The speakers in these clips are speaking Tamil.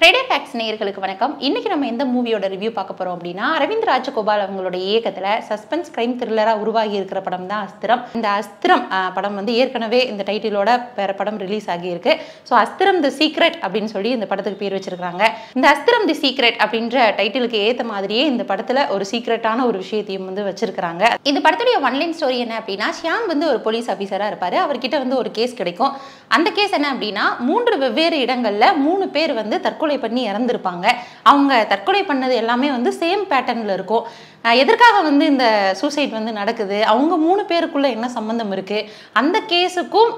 ஃப்ரைடே ஃபேக்ட்ஸ் நேயர்களுக்கு வணக்கம். இன்னைக்கு நம்ம எந்த மூவியோட ரிவ்யூ பார்க்க போறோம் அப்படின்னா, அரவிந்த் ராஜகோபால் அவங்களோட இயக்கத்துல சஸ்பென்ஸ் கிரைம் த்ரில்லரா உருவாகி இருக்கிற படம் தான் அஸ்திரம். இந்த அஸ்திரம் படம் வந்து ஏற்கனவே இந்த டைட்டிலோட வேற படம் ரிலீஸ் ஆகியிருக்கு. ஸோ அஸ்திரம் தி சீக்ரெட் அப்படின்னு சொல்லி இந்த படத்துக்கு பேர் வச்சிருக்காங்க. இந்த அஸ்திரம் தி சீக்ரெட் அப்படின்ற டைட்டிலுக்கு ஏற்ற மாதிரியே இந்த படத்துல ஒரு சீக்ரெட்டான ஒரு விஷயத்தையும் வந்து வச்சிருக்காங்க. இந்த படத்துடைய ஒன்லைன் ஸ்டோரி என்ன அப்படின்னா, ஷியாம் வந்து ஒரு போலீஸ் ஆஃபீஸரா இருப்பாரு. அவர்கிட்ட வந்து ஒரு கேஸ் கிடைக்கும். அந்த கேஸ் என்ன அப்படின்னா, 3 வெவ்வேறு இடங்கள்ல 3 பேர் வந்து தற்கொலை பண்ணி இறந்துருப்பாங்க. அவங்க தற்கொலை பண்ணது எல்லாமே வந்து சேம் பேட்டர்ன்ல இருக்கும். எதற்காக வந்து இந்த சூசைட் வந்து நடக்குது, அவங்க 3 பேருக்குள்ள என்ன சம்பந்தம் இருக்கு, அந்த கேஸுக்கும்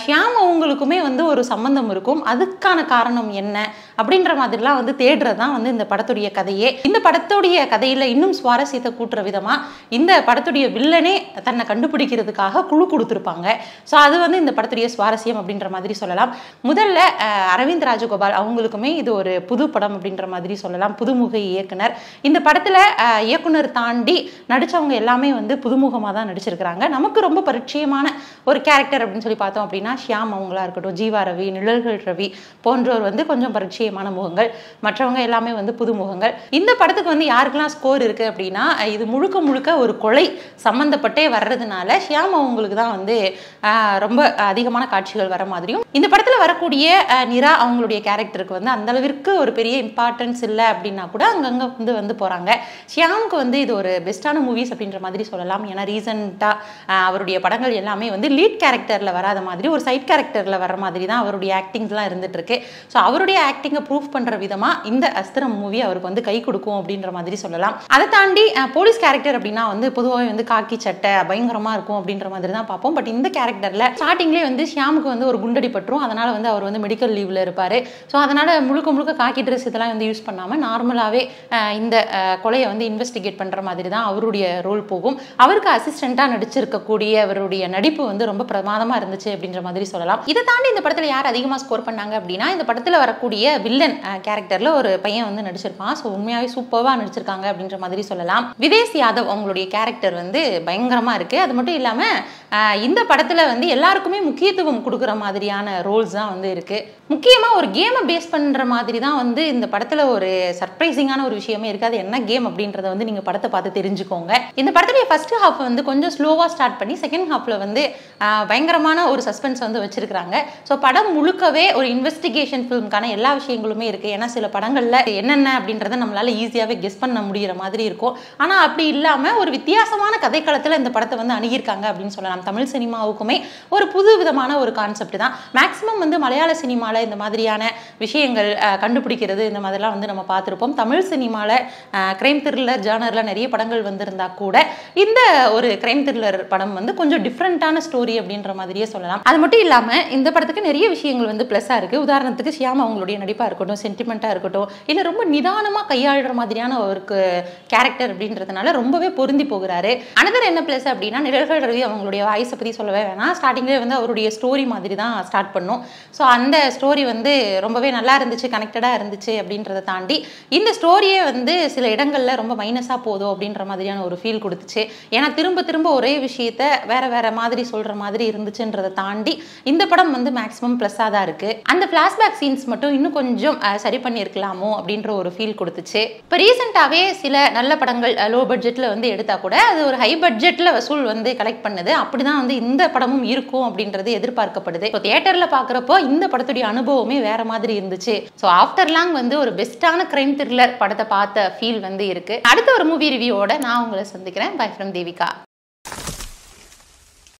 ஷியாம் அவங்களுக்குமே வந்து ஒரு சம்பந்தம் இருக்கும், அதுக்கான காரணம் என்ன அப்படின்ற மாதிரிலாம் வந்து தேடுறது தான் வந்து இந்த படத்துடைய கதையே. இந்த படத்துடைய கதையில இன்னும் சுவாரஸ்யத்தை கூட்டுற விதமா இந்த படத்துடைய வில்லனே தன்னை கண்டுபிடிக்கிறதுக்காக குழு கொடுத்துருப்பாங்க. ஸோ அது வந்து இந்த படத்துடைய சுவாரஸ்யம் அப்படின்ற மாதிரி சொல்லலாம். முதல்ல அரவிந்த் ராஜகோபால் அவங்களுக்குமே இது ஒரு புது படம் அப்படின்ற மாதிரி சொல்லலாம். புதுமுக இயக்குனர். இந்த படத்துல இயக்குனர் தாண்டி நடிச்சவங்க எல்லாமே வந்து புதுமுகமாக தான் நடிச்சிருக்கிறாங்க. நமக்கு ரொம்ப பரிச்சயமான ஒரு கேரக்டர் அப்படின்னு சொல்லி பார்த்தோம் அப்படின்னா, ஷியாம் அவங்களா இருக்கட்டும், ஜீவா ரவி, நிழல்கள் ரவி போன்றோர் வந்து கொஞ்சம் பரிச்சயமான முகங்கள். மற்றவங்க எல்லாமே வந்து புதுமுகங்கள். இந்த படத்துக்கு வந்து யாருக்கெல்லாம் ஸ்கோர் இருக்கு அப்படின்னா, இது முழுக்க முழுக்க ஒரு கொலை சம்பந்தப்பட்டே வர்றதுனால ஷியாம் அவங்களுக்கு தான் வந்து ரொம்ப அதிகமான காட்சிகள் வர மாதிரியும், இந்த படத்துல வரக்கூடிய நிரா அவங்களுடைய கேரக்டருக்கு வந்து அந்த அளவிற்கு ஒரு பெரிய இம்பார்ட்டன்ஸ் இல்லை அப்படின்னா கூட அங்கங்க வந்து போறாங்க. ஷியாமுக்கு வந்து இது ஒரு பெஸ்டான மூவிஸ் அப்படின்ற மாதிரி சொல்லலாம். ஏன்னா ரீசெண்டா அவருடைய படங்கள் எல்லாமே வந்து லீட் கேரக்டர்ல வராத மாதிரி ஒரு சைட் கேரக்டர்ல வர மாதிரி தான் அவருடைய ஆக்டிங்ஸ்லாம் இருந்துட்டு இருக்கு. ஸோ அவருடைய ஆக்டிங்கை ப்ரூஃப் பண்ற விதமா இந்த அஸ்திரம் மூவி அவருக்கு வந்து கை கொடுக்கும் அப்படின்ற மாதிரி சொல்லலாம். அதை தாண்டி போலீஸ் கேரக்டர் அப்படின்னா வந்து பொதுவாக வந்து காக்கி சட்டை பயங்கரமா இருக்கும் அப்படின்ற மாதிரி தான் பார்ப்போம். பட் இந்த கேரக்டர்ல ஸ்டார்டிங்லேயே வந்து ஷியாமுக்கு வந்து ஒரு குண்டடி பற்றும். அதனால வந்து அவர் வந்து மெடிக்கல் லீவ்ல இருப்பாரு. ஸோ அதனால முழுக்க முழுக்க காக்கி ட்ரெஸ் இதெல்லாம் வந்து யூஸ் பண்ணாம நார்மலாவே இந்த கொலையை வந்து இன்வெஸ்டிகேட் பண்ற மாதிரி தான் அவருடைய ரோல் போகும். அவருக்கு அசிஸ்டண்டா நடிச்சிருக்கக்கூடிய அவருடைய நடிப்பு வந்து ரொம்ப பிரமாதமா இருந்துச்சு அப்படின்ற மாதிரி சொல்லலாம். இதை தாண்டி இந்த படத்துல யார் அதிகமா ஸ்கோர் பண்ணாங்க அப்படின்னா, இந்த படத்துல வரக்கூடிய வில்லன் கேரக்டர்ல ஒரு பையன் வந்து நடிச்சிருப்பான். ஸோ உண்மையாவே சூப்பர்வா நடிச்சிருக்காங்க அப்படின்ற மாதிரி சொல்லலாம். விதேஷ் யாதவ் அவங்களுடைய கேரக்டர் வந்து பயங்கரமா இருக்கு. அது மட்டும் இல்லாம இந்த படத்துல வந்து எல்லாருக்குமே முக்கியத்துவம் கொடுக்குற மாதிரியான ரோல்ஸ் தான் வந்து இருக்கு. முக்கியமா ஒரு கேமை பேஸ் பண்ற மாதிரி தான் வந்து இந்த படத்துல ஒரு சர்ப்ரைசிங்கான ஒரு விஷயமே இருக்கு. அது என்ன கேம் அப்படின்றத வந்து நீங்க படத்தை பார்த்து தெரிஞ்சுக்கோங்க. இந்த படத்துடைய ஃபர்ஸ்ட் ஹாஃப் வந்து கொஞ்சம் ஸ்லோவா ஸ்டார்ட் பண்ணி செகண்ட் ஹாஃப்ல வந்து பயங்கரமான ஒரு சஸ்பென்ஸ் வந்து வச்சிருக்காங்க. ஸோ படம் முழுக்கவே ஒரு இன்வெஸ்டிகேஷன் ஃபிலிம்கான எல்லா விஷயங்களுமே இருக்கு. ஏன்னா சில படங்கள்ல என்னென்ன அப்படின்றத நம்மளால ஈஸியாவே கெஸ் பண்ண முடிகிற மாதிரி இருக்கும். ஆனா அப்படி இல்லாம ஒரு வித்தியாசமான கதைக்களத்துல இந்த படத்தை வந்து அணுகியிருக்காங்க அப்படின்னு சொல்லலாம். தமிழ் சினிமாவுக்குமே ஒரு புது விதமான ஒரு கான்செப்ட் தான். மேக்சிமம் வந்து மலையாள சினிமால இந்த மாதிரியான விஷயங்கள் கண்டுபிடிக்கிறது இந்த மாதிரிலாம் வந்து நம்ம பார்த்துருப்போம். தமிழ் சினிமால கிரைம் த்ரில்லர் ஜானர்ல நிறைய படங்கள் வந்திருந்தா கூட இந்த ஒரு கிரைம் த்ரில்லர் படம் வந்து கொஞ்சம் டிஃப்ரெண்டான ஸ்டோரி அப்படின்ற மாதிரியே சொல்லலாம். அது மட்டும் இல்லாம இந்த படத்துக்கு நிறைய விஷயங்கள் வந்து பிளஸ்ஸா இருக்கு. உதாரணத்துக்கு ஷியாம் அவங்களுடைய நடிப்பா இருக்கட்டும், சென்டிமெண்டா இருக்கட்டும், இல்ல ரொம்ப நிதானமா கையாளுற மாதிரியான ஒரு கேரக்டர் அப்படின்றதுனால ரொம்பவே பொருந்தி போகிறாரு. அனதர் என்ன பிளஸ் அப்படின்னா, நிழல்கள் ரவி அவங்களுடைய வாய்ஸை பத்தி சொல்லவே வேணாம். ஸ்டார்டிங்லேயே வந்து அவருடைய ஸ்டோரி மாதிரி தான் ஸ்டார்ட் பண்ணும். ஸோ அந்த ஸ்டோரி வந்து ரொம்பவே நல்லா இருந்துச்சு, கனெக்டடா இருந்துச்சு அப்படின்றத தாண்டி இந்த ஸ்டோரியே வந்து சில இடங்கள்ல ரொம்ப மைனஸா போதும் அப்படின்ற மாதிரியான ஒரு ஃபீல் கொடுத்துச்சு. ஏன்னா திரும்ப திரும்ப ஒரே விஷயத்த வேற வேற மாதிரி சொல்ற மாதிரி இருந்துச்சுன்றதை தாண்டி இந்த படம் வந்து மேக்ஸிமம் பிளஸ்ஸா தான் இருக்கு. அந்த பிளாஷ்பேக் சீன்ஸ் மட்டும் இன்னும் கொஞ்சம் சரி பண்ணியிருக்கலாமோ அப்படின்ற ஒரு ஃபீல் கொடுத்துச்சு. இப்போ ரீசெண்டாவே சில நல்ல படங்கள் லோ பட்ஜெட்ல வந்து எடுத்தா கூட அது ஒரு ஹை பட்ஜெட்ல வசூல் வந்து கலெக்ட் பண்ணுது. அப்படிதான் வந்து இந்த படமும் இருக்கும் அப்படின்றது எதிர்பார்க்கப்படுது. ஸோ தியேட்டர்ல பாக்குறப்போ இந்த படத்துடைய அனுபவமே வேற மாதிரி இருந்துச்சு. ஸோ ஆஃப்டர் லாங் வந்து ஒரு பெஸ்டான கிரைம் த்ரில்லர் படத்தை பார்த்த ஃபீல் வந்து இருக்கு. அடுத்த ஒரு மூவி ரிவ்யூவோட நான் உங்களை சந்திக்கிறேன். By from Devika.